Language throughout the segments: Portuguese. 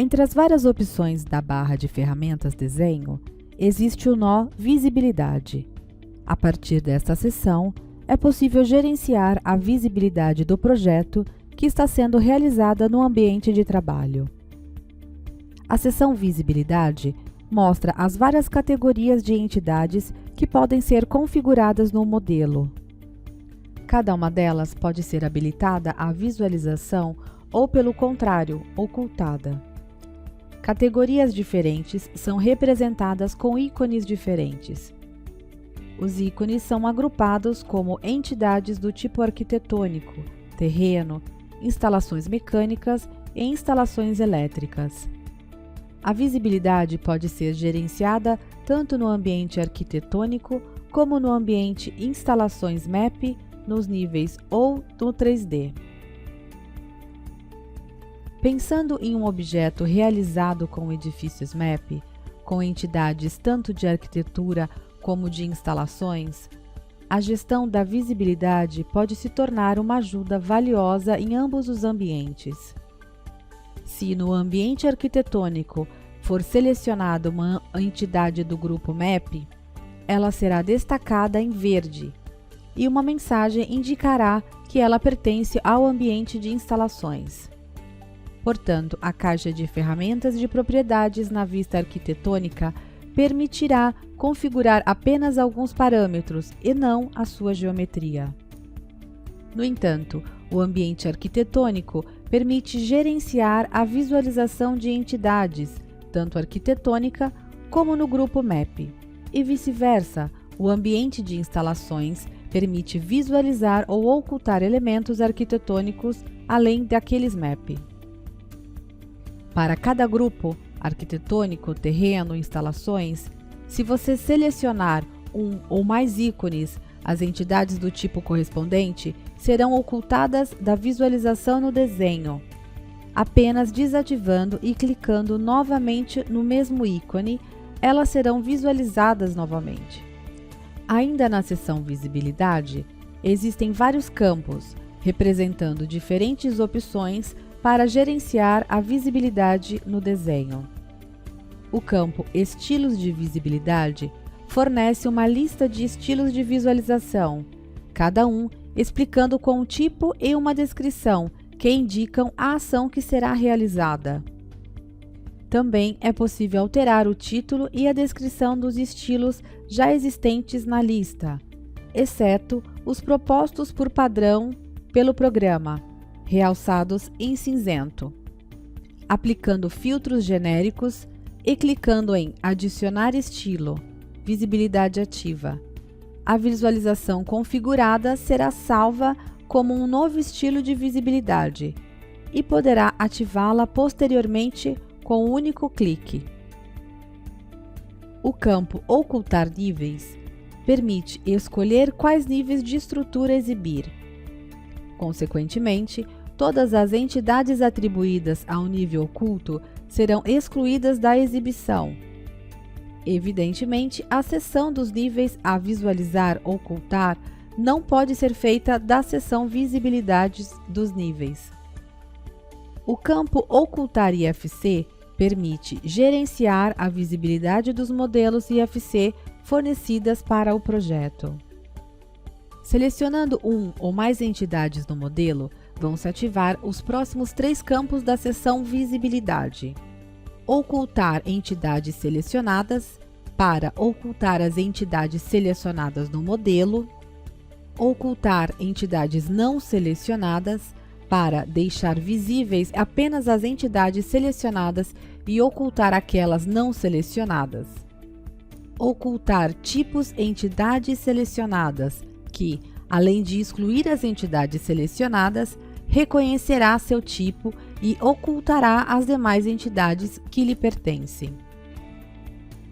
Entre as várias opções da barra de ferramentas Desenho, existe o nó Visibilidade. A partir desta seção, é possível gerenciar a visibilidade do projeto que está sendo realizada no ambiente de trabalho. A seção Visibilidade mostra as várias categorias de entidades que podem ser configuradas no modelo. Cada uma delas pode ser habilitada à visualização ou, pelo contrário, ocultada. Categorias diferentes são representadas com ícones diferentes. Os ícones são agrupados como entidades do tipo arquitetônico, terreno, instalações mecânicas e instalações elétricas. A visibilidade pode ser gerenciada tanto no ambiente arquitetônico como no ambiente instalações MEP, nos níveis ou no 3D. Pensando em um objeto realizado com edifícios MEP, com entidades tanto de arquitetura como de instalações, a gestão da visibilidade pode se tornar uma ajuda valiosa em ambos os ambientes. Se no ambiente arquitetônico for selecionada uma entidade do grupo MEP, ela será destacada em verde e uma mensagem indicará que ela pertence ao ambiente de instalações. Portanto, a caixa de ferramentas de propriedades na vista arquitetônica permitirá configurar apenas alguns parâmetros e não a sua geometria. No entanto, o ambiente arquitetônico permite gerenciar a visualização de entidades, tanto arquitetônica como no grupo MEP, e vice-versa, o ambiente de instalações permite visualizar ou ocultar elementos arquitetônicos além daqueles MEP. Para cada grupo, arquitetônico, terreno, instalações, se você selecionar um ou mais ícones, as entidades do tipo correspondente serão ocultadas da visualização no desenho, apenas desativando e clicando novamente no mesmo ícone, elas serão visualizadas novamente. Ainda na seção Visibilidade, existem vários campos, representando diferentes opções para gerenciar a visibilidade no desenho. O campo Estilos de Visibilidade fornece uma lista de estilos de visualização, cada um explicando com um tipo e uma descrição que indicam a ação que será realizada. Também é possível alterar o título e a descrição dos estilos já existentes na lista, exceto os propostos por padrão pelo programa, realçados em cinzento, aplicando filtros genéricos e clicando em Adicionar estilo, visibilidade ativa. A visualização configurada será salva como um novo estilo de visibilidade e poderá ativá-la posteriormente com um único clique. O campo Ocultar níveis permite escolher quais níveis de estrutura exibir. Consequentemente, todas as entidades atribuídas ao nível oculto serão excluídas da exibição. Evidentemente, a seção dos níveis a visualizar ou ocultar não pode ser feita da seção Visibilidades dos níveis. O campo Ocultar IFC permite gerenciar a visibilidade dos modelos IFC fornecidas para o projeto. Selecionando um ou mais entidades no modelo, vão-se ativar os próximos 3 campos da seção Visibilidade. Ocultar entidades selecionadas, para ocultar as entidades selecionadas no modelo. Ocultar entidades não selecionadas, para deixar visíveis apenas as entidades selecionadas e ocultar aquelas não selecionadas. Ocultar tipos entidades selecionadas, que, além de excluir as entidades selecionadas, reconhecerá seu tipo e ocultará as demais entidades que lhe pertencem.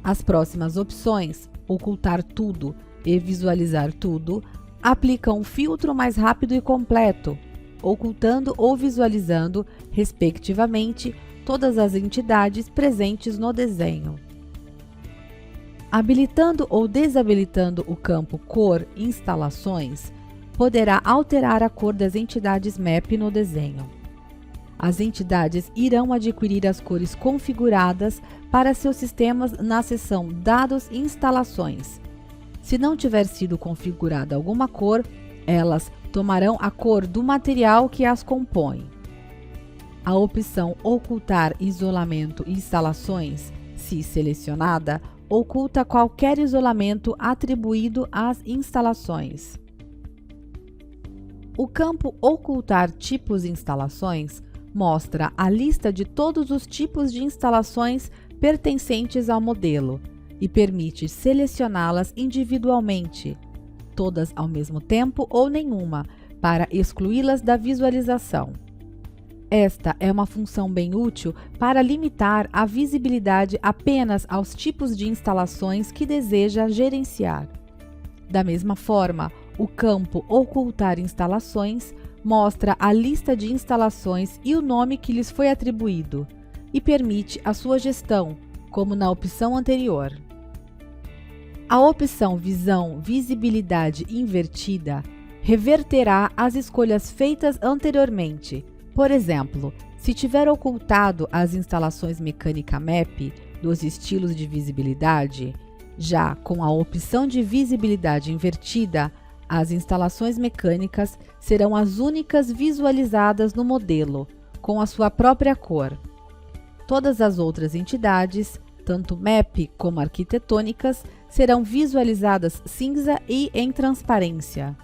As próximas opções, Ocultar tudo e Visualizar tudo, aplicam um filtro mais rápido e completo, ocultando ou visualizando, respectivamente, todas as entidades presentes no desenho. Habilitando ou desabilitando o campo Cor Instalações, poderá alterar a cor das entidades MEP no desenho. as entidades irão adquirir as cores configuradas para seus sistemas na seção Dados e Instalações. Se não tiver sido configurada alguma cor, elas tomarão a cor do material que as compõe. A opção Ocultar isolamento e instalações, se selecionada, oculta qualquer isolamento atribuído às instalações. O campo Ocultar tipos e instalações mostra a lista de todos os tipos de instalações pertencentes ao modelo e permite selecioná-las individualmente, todas ao mesmo tempo ou nenhuma, para excluí-las da visualização. Esta é uma função bem útil para limitar a visibilidade apenas aos tipos de instalações que deseja gerenciar. Da mesma forma, o campo Ocultar instalações mostra a lista de instalações e o nome que lhes foi atribuído, e permite a sua gestão, como na opção anterior. A opção Visão Visibilidade Invertida reverterá as escolhas feitas anteriormente. Por exemplo, se tiver ocultado as instalações Mecânica Map dos estilos de visibilidade, já com a opção de visibilidade invertida, as instalações mecânicas serão as únicas visualizadas no modelo, com a sua própria cor. Todas as outras entidades, tanto MAP como arquitetônicas, serão visualizadas cinza e em transparência.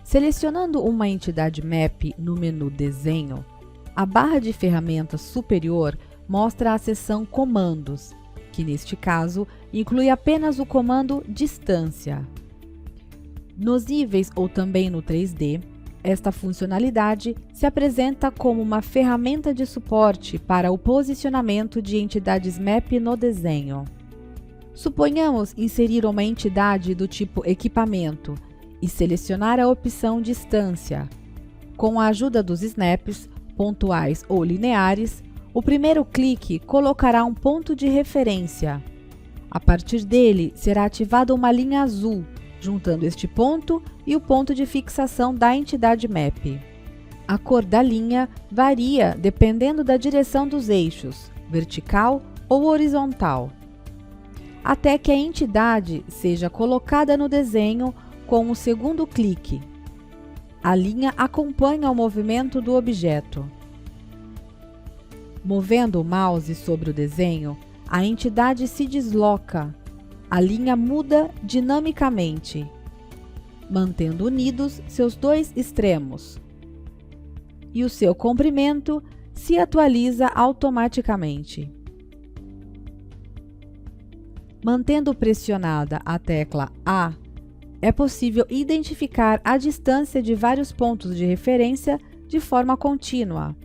Selecionando uma entidade MAP no menu Desenho, a barra de ferramentas superior mostra a seção Comandos, que neste caso inclui apenas o comando Distância. Nos níveis ou também no 3D, esta funcionalidade se apresenta como uma ferramenta de suporte para o posicionamento de entidades MAP no desenho. Suponhamos inserir uma entidade do tipo Equipamento e selecionar a opção Distância. Com a ajuda dos snaps, pontuais ou lineares, o primeiro clique colocará um ponto de referência. A partir dele, será ativada uma linha azul, juntando este ponto e o ponto de fixação da entidade MAP. A cor da linha varia dependendo da direção dos eixos, vertical ou horizontal, até que a entidade seja colocada no desenho com o segundo clique. A linha acompanha o movimento do objeto. Movendo o mouse sobre o desenho, a entidade se desloca. A linha muda dinamicamente, mantendo unidos seus dois extremos, e o seu comprimento se atualiza automaticamente. Mantendo pressionada a tecla A, é possível identificar a distância de vários pontos de referência de forma contínua.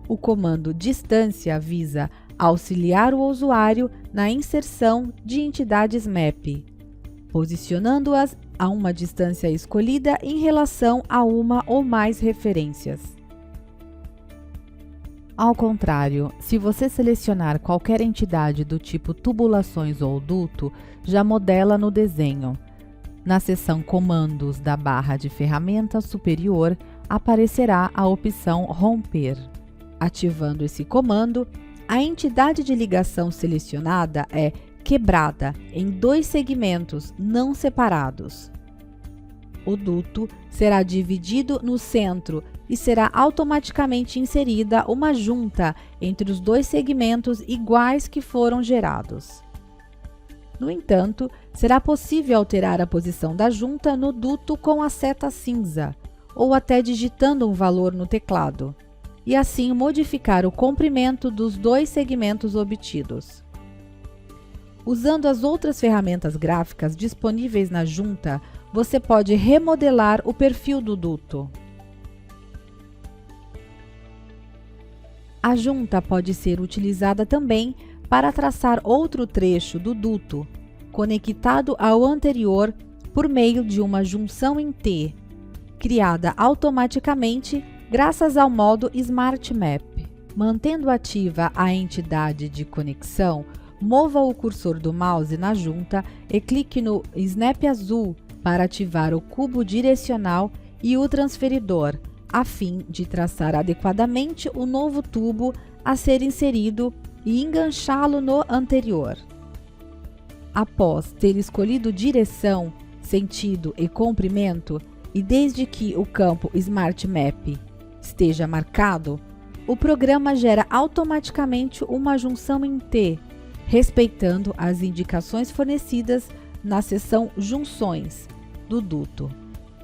O comando Distância visa auxiliar o usuário na inserção de entidades MAP, posicionando-as a uma distância escolhida em relação a uma ou mais referências. Ao contrário, se você selecionar qualquer entidade do tipo tubulações ou duto, já modela no desenho. Na seção Comandos da barra de ferramentas superior, aparecerá a opção Romper. Ativando esse comando, a entidade de ligação selecionada é quebrada em dois segmentos não separados. O duto será dividido no centro e será automaticamente inserida uma junta entre os dois segmentos iguais que foram gerados. No entanto, será possível alterar a posição da junta no duto com a seta cinza, ou até digitando um valor no teclado, e assim modificar o comprimento dos dois segmentos obtidos. Usando as outras ferramentas gráficas disponíveis na junta, você pode remodelar o perfil do duto. A junta pode ser utilizada também para traçar outro trecho do duto, conectado ao anterior por meio de uma junção em T, criada automaticamente graças ao modo Smart Map. Mantendo ativa a entidade de conexão, mova o cursor do mouse na junta e clique no Snap azul para ativar o cubo direcional e o transferidor, a fim de traçar adequadamente o novo tubo a ser inserido e enganchá-lo no anterior. Após ter escolhido direção, sentido e comprimento, e desde que o campo Smart Map esteja marcado, o programa gera automaticamente uma junção em T, respeitando as indicações fornecidas na seção Junções do duto.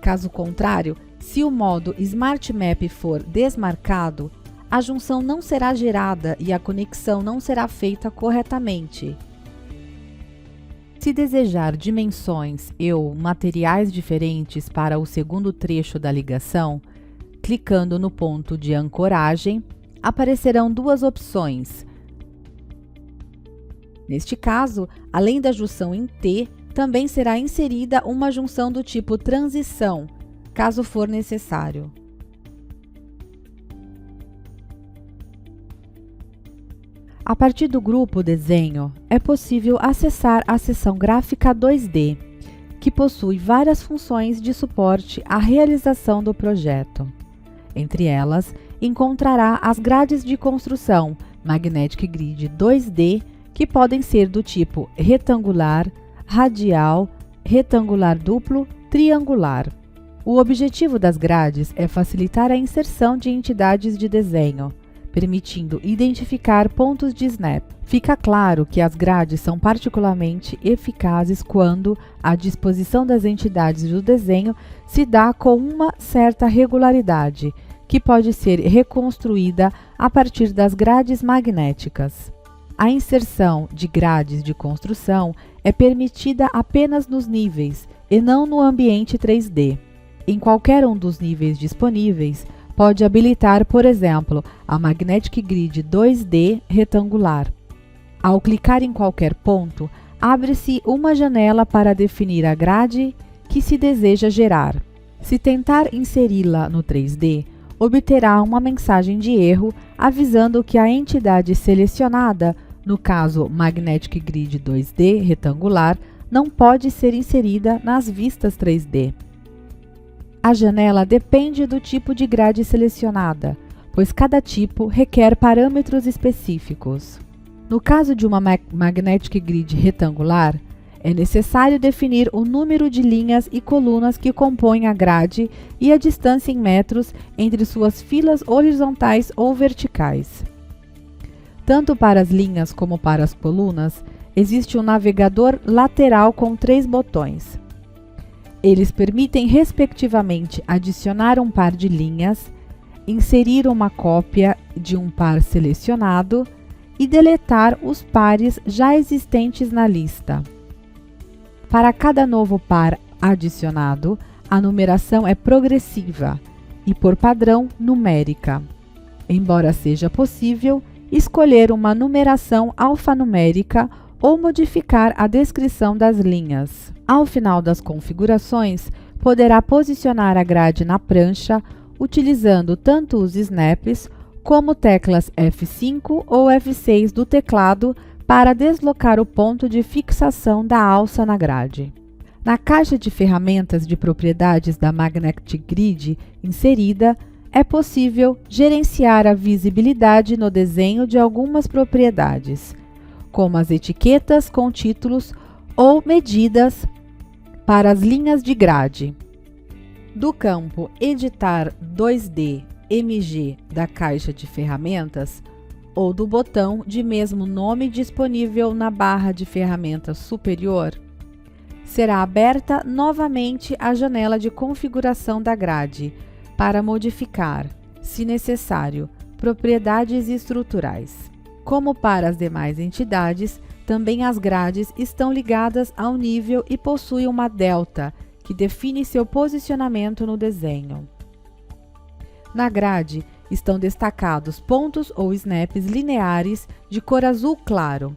Caso contrário, se o modo Smart Map for desmarcado, a junção não será gerada e a conexão não será feita corretamente. Se desejar dimensões ou materiais diferentes para o segundo trecho da ligação, clicando no ponto de ancoragem, aparecerão duas opções. Neste caso, além da junção em T, também será inserida uma junção do tipo transição, caso for necessário. A partir do grupo Desenho, é possível acessar a seção Gráfica 2D, que possui várias funções de suporte à realização do projeto. Entre elas, encontrará as grades de construção Magnetic Grid 2D, que podem ser do tipo retangular, radial, retangular duplo, triangular. O objetivo das grades é facilitar a inserção de entidades de desenho, permitindo identificar pontos de snap. Fica claro que as grades são particularmente eficazes quando a disposição das entidades do desenho se dá com uma certa regularidade, que pode ser reconstruída a partir das grades magnéticas. A inserção de grades de construção é permitida apenas nos níveis e não no ambiente 3D. Em qualquer um dos níveis disponíveis, pode habilitar, por exemplo, a Magnetic Grid 2D retangular. Ao clicar em qualquer ponto, abre-se uma janela para definir a grade que se deseja gerar. Se tentar inseri-la no 3D, obterá uma mensagem de erro avisando que a entidade selecionada, no caso Magnetic Grid 2D retangular, não pode ser inserida nas vistas 3D. A janela depende do tipo de grade selecionada, pois cada tipo requer parâmetros específicos. No caso de uma Magnetic Grid retangular, é necessário definir o número de linhas e colunas que compõem a grade e a distância em metros entre suas filas horizontais ou verticais. Tanto para as linhas como para as colunas, existe um navegador lateral com 3 botões. Eles permitem, respectivamente, adicionar um par de linhas, inserir uma cópia de um par selecionado e deletar os pares já existentes na lista. Para cada novo par adicionado, a numeração é progressiva e, por padrão, numérica, embora seja possível escolher uma numeração alfanumérica ou modificar a descrição das linhas. Ao final das configurações, poderá posicionar a grade na prancha utilizando tanto os snaps como teclas F5 ou F6 do teclado para deslocar o ponto de fixação da alça na grade. Na caixa de ferramentas de propriedades da Magnetic Grid inserida, é possível gerenciar a visibilidade no desenho de algumas propriedades, como as etiquetas com títulos ou medidas para as linhas de grade. Do campo Editar 2D MG da caixa de ferramentas ou do botão de mesmo nome disponível na barra de ferramentas superior, será aberta novamente a janela de configuração da grade para modificar, se necessário, propriedades estruturais. Como para as demais entidades, também as grades estão ligadas ao nível e possuem uma delta, que define seu posicionamento no desenho. Na grade, estão destacados pontos ou snaps lineares de cor azul claro.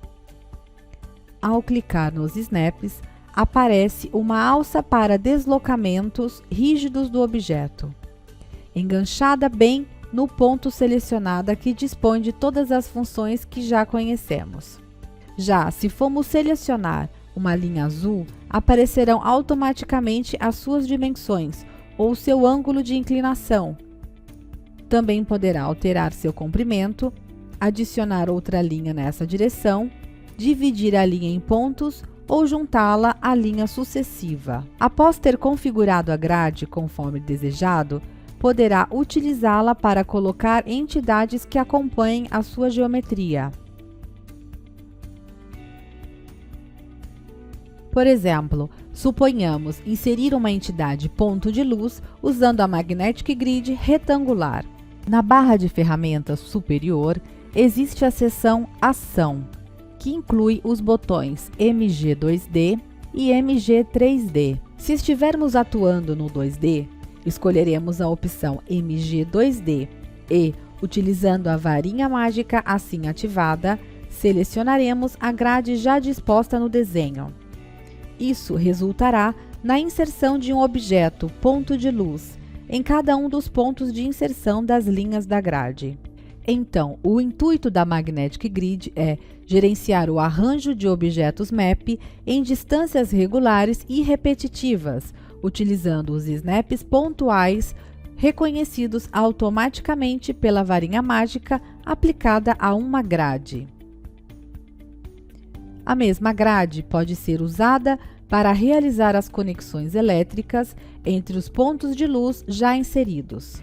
Ao clicar nos snaps, aparece uma alça para deslocamentos rígidos do objeto, enganchada bem no ponto selecionado que dispõe de todas as funções que já conhecemos. Já se formos selecionar uma linha azul, aparecerão automaticamente as suas dimensões, ou seu ângulo de inclinação. Também poderá alterar seu comprimento, adicionar outra linha nessa direção, dividir a linha em pontos ou juntá-la à linha sucessiva. Após ter configurado a grade conforme desejado, poderá utilizá-la para colocar entidades que acompanhem a sua geometria. Por exemplo, suponhamos inserir uma entidade ponto de luz usando a Magnetic Grid retangular. Na barra de ferramentas superior, existe a seção Ação, que inclui os botões MG2D e MG3D. Se estivermos atuando no 2D, escolheremos a opção MG2D e, utilizando a varinha mágica assim ativada, selecionaremos a grade já disposta no desenho. Isso resultará na inserção de um objeto ponto de luz em cada um dos pontos de inserção das linhas da grade. Então, o intuito da Magnetic Grid é gerenciar o arranjo de objetos MAP em distâncias regulares e repetitivas, utilizando os snaps pontuais reconhecidos automaticamente pela varinha mágica aplicada a uma grade. A mesma grade pode ser usada para realizar as conexões elétricas entre os pontos de luz já inseridos.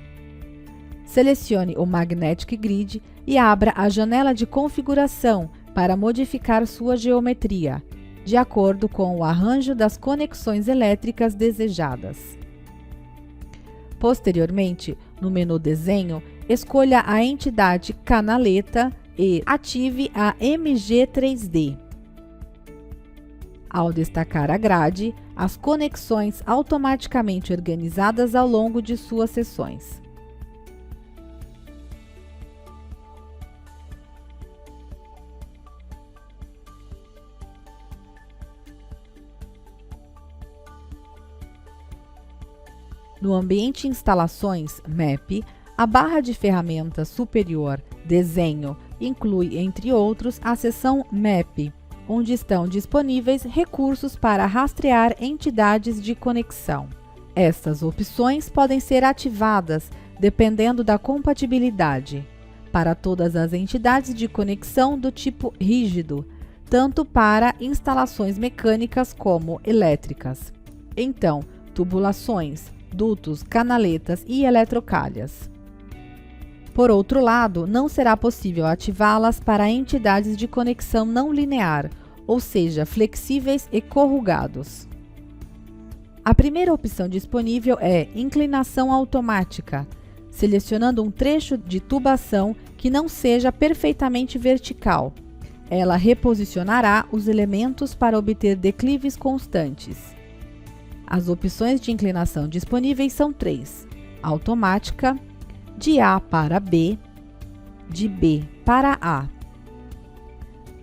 Selecione o Magnetic Grid e abra a janela de configuração para modificar sua geometria, de acordo com o arranjo das conexões elétricas desejadas. Posteriormente, no menu Desenho, escolha a entidade Canaleta e ative a MG3D. Ao destacar a grade, as conexões automaticamente organizadas ao longo de suas seções. No ambiente Instalações MAP, a barra de ferramentas superior Desenho inclui, entre outros, a seção MAP, onde estão disponíveis recursos para rastrear entidades de conexão. Estas opções podem ser ativadas dependendo da compatibilidade para todas as entidades de conexão do tipo rígido, tanto para instalações mecânicas como elétricas. Então, tubulações, dutos, canaletas e eletrocalhas. Por outro lado, não será possível ativá-las para entidades de conexão não linear, ou seja, flexíveis e corrugados. A primeira opção disponível é Inclinação Automática, selecionando um trecho de tubação que não seja perfeitamente vertical. Ela reposicionará os elementos para obter declives constantes. As opções de inclinação disponíveis são 3: automática, de A para B, de B para A.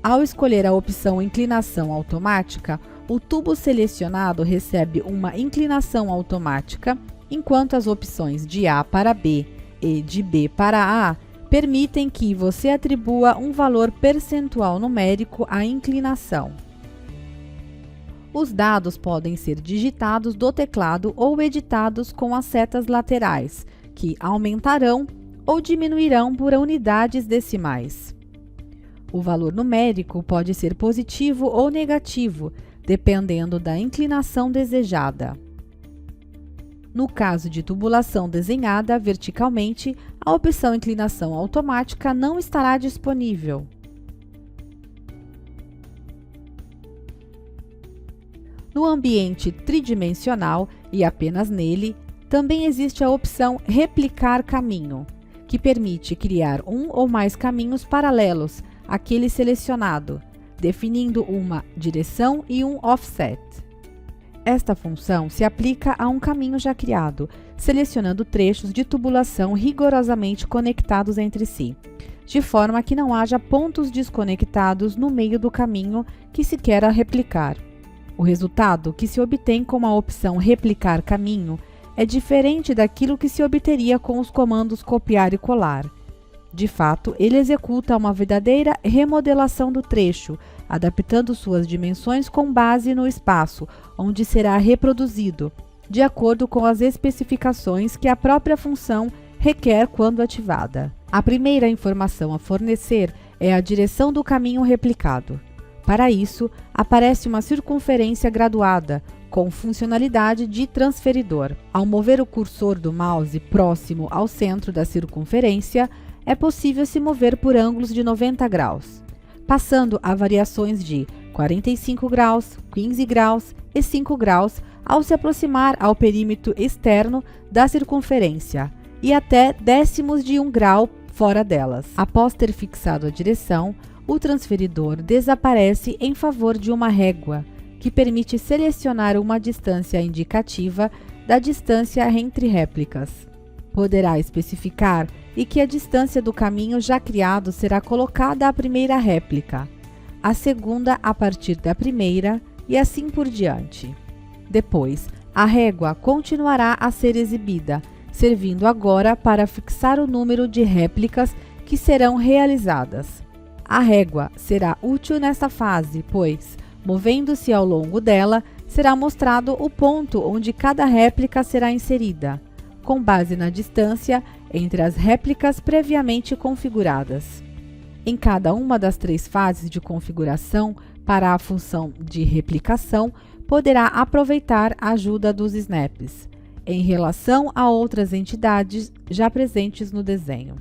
Ao escolher a opção Inclinação Automática, o tubo selecionado recebe uma inclinação automática, enquanto as opções de A para B e de B para A permitem que você atribua um valor percentual numérico à inclinação. Os dados podem ser digitados do teclado ou editados com as setas laterais, que aumentarão ou diminuirão por unidades decimais. O valor numérico pode ser positivo ou negativo, dependendo da inclinação desejada. No caso de tubulação desenhada verticalmente, a opção Inclinação Automática não estará disponível. No ambiente tridimensional, e apenas nele, também existe a opção Replicar Caminho, que permite criar um ou mais caminhos paralelos àquele selecionado, definindo uma direção e um offset. Esta função se aplica a um caminho já criado, selecionando trechos de tubulação rigorosamente conectados entre si, de forma que não haja pontos desconectados no meio do caminho que se quer replicar. O resultado que se obtém com a opção Replicar Caminho é diferente daquilo que se obteria com os comandos Copiar e Colar. De fato, ele executa uma verdadeira remodelação do trecho, adaptando suas dimensões com base no espaço onde será reproduzido, de acordo com as especificações que a própria função requer quando ativada. A primeira informação a fornecer é a direção do caminho replicado. Para isso, aparece uma circunferência graduada, com funcionalidade de transferidor. Ao mover o cursor do mouse próximo ao centro da circunferência, é possível se mover por ângulos de 90 graus, passando a variações de 45 graus, 15 graus e 5 graus ao se aproximar ao perímetro externo da circunferência e até décimos de 1 grau fora delas. Após ter fixado a direção, o transferidor desaparece em favor de uma régua, que permite selecionar uma distância indicativa da distância entre réplicas. Poderá especificar e que a distância do caminho já criado será colocada à primeira réplica, a segunda a partir da primeira e assim por diante. Depois, a régua continuará a ser exibida, servindo agora para fixar o número de réplicas que serão realizadas. A régua será útil nesta fase, pois, movendo-se ao longo dela, será mostrado o ponto onde cada réplica será inserida, com base na distância entre as réplicas previamente configuradas. Em cada uma das 3 fases de configuração para a função de replicação, poderá aproveitar a ajuda dos snaps, em relação a outras entidades já presentes no desenho.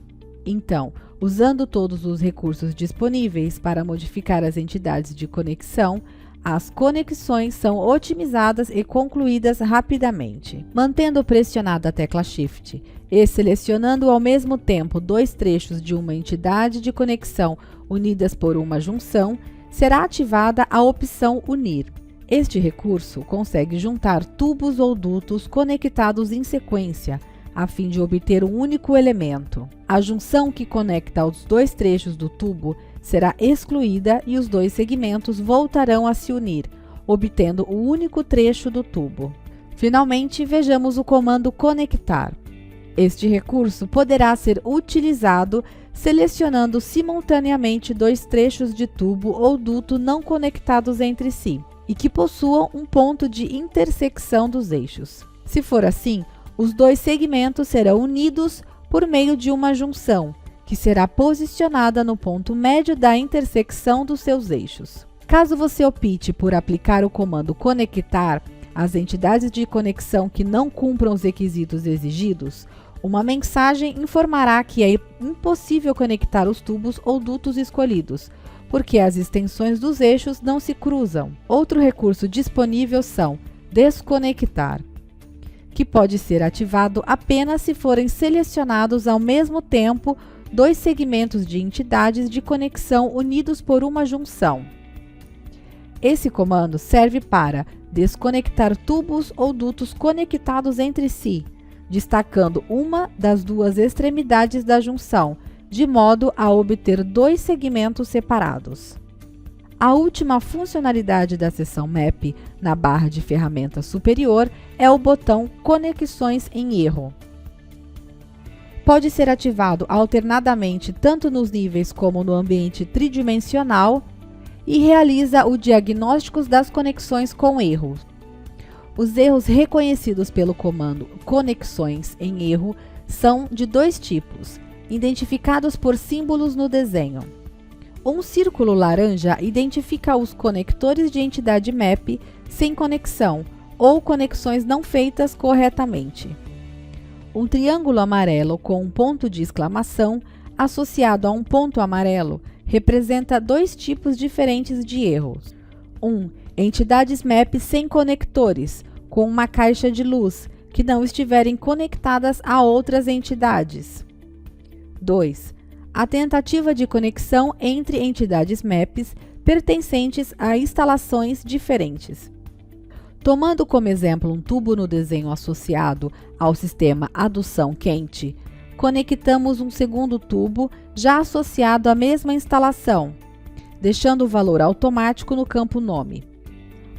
Então, usando todos os recursos disponíveis para modificar as entidades de conexão, as conexões são otimizadas e concluídas rapidamente. Mantendo pressionada a tecla Shift e selecionando ao mesmo tempo 2 trechos de uma entidade de conexão unidas por uma junção, será ativada a opção Unir. Este recurso consegue juntar tubos ou dutos conectados em sequência, a fim de obter um único elemento. A junção que conecta os 2 trechos do tubo será excluída e os 2 segmentos voltarão a se unir, obtendo o único trecho do tubo. Finalmente, vejamos o comando conectar. Este recurso poderá ser utilizado selecionando simultaneamente 2 trechos de tubo ou duto não conectados entre si e que possuam um ponto de intersecção dos eixos. Se for assim, os 2 segmentos serão unidos por meio de uma junção, que será posicionada no ponto médio da intersecção dos seus eixos. Caso você opte por aplicar o comando conectar às entidades de conexão que não cumpram os requisitos exigidos, uma mensagem informará que é impossível conectar os tubos ou dutos escolhidos, porque as extensões dos eixos não se cruzam. Outro recurso disponível são desconectar, que pode ser ativado apenas se forem selecionados ao mesmo tempo 2 segmentos de entidades de conexão unidos por uma junção. Esse comando serve para desconectar tubos ou dutos conectados entre si, destacando uma das 2 extremidades da junção, de modo a obter 2 segmentos separados. A última funcionalidade da seção Map na barra de ferramentas superior é o botão Conexões em erro. Pode ser ativado alternadamente tanto nos níveis como no ambiente tridimensional e realiza o diagnóstico das conexões com erros. Os erros reconhecidos pelo comando Conexões em erro são de 2 tipos, identificados por símbolos no desenho. Um círculo laranja identifica os conectores de entidade Map sem conexão ou conexões não feitas corretamente. Um triângulo amarelo com um ponto de exclamação associado a um ponto amarelo representa 2 tipos diferentes de erros. Entidades Map sem conectores, com uma caixa de luz, que não estiverem conectadas a outras entidades. 2. A tentativa de conexão entre entidades Maps pertencentes a instalações diferentes. Tomando como exemplo um tubo no desenho associado ao sistema adução quente, conectamos um segundo tubo já associado à mesma instalação, deixando o valor automático no campo nome.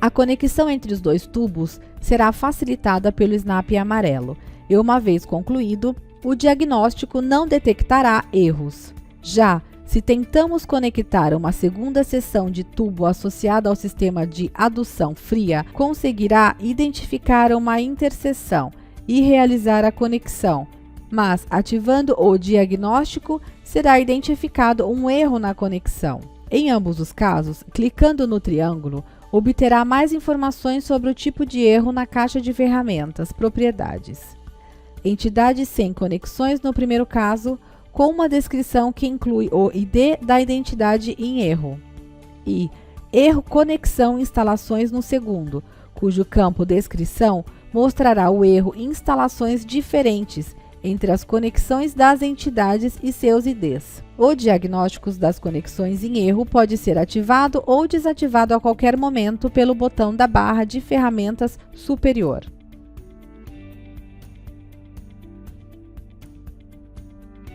A conexão entre os 2 tubos será facilitada pelo snap amarelo e, uma vez concluído, o diagnóstico não detectará erros. Já Se tentamos conectar uma segunda seção de tubo associada ao sistema de adução fria, conseguirá identificar uma interseção e realizar a conexão, mas ativando o diagnóstico, será identificado um erro na conexão. Em ambos os casos, clicando no triângulo, obterá mais informações sobre o tipo de erro na caixa de ferramentas, propriedades. Entidade sem conexões no primeiro caso, com uma descrição que inclui o ID da identidade em erro. E erro conexão instalações no segundo, cujo campo descrição mostrará o erro instalações diferentes entre as conexões das entidades e seus IDs. O diagnóstico das conexões em erro pode ser ativado ou desativado a qualquer momento pelo botão da barra de ferramentas superior.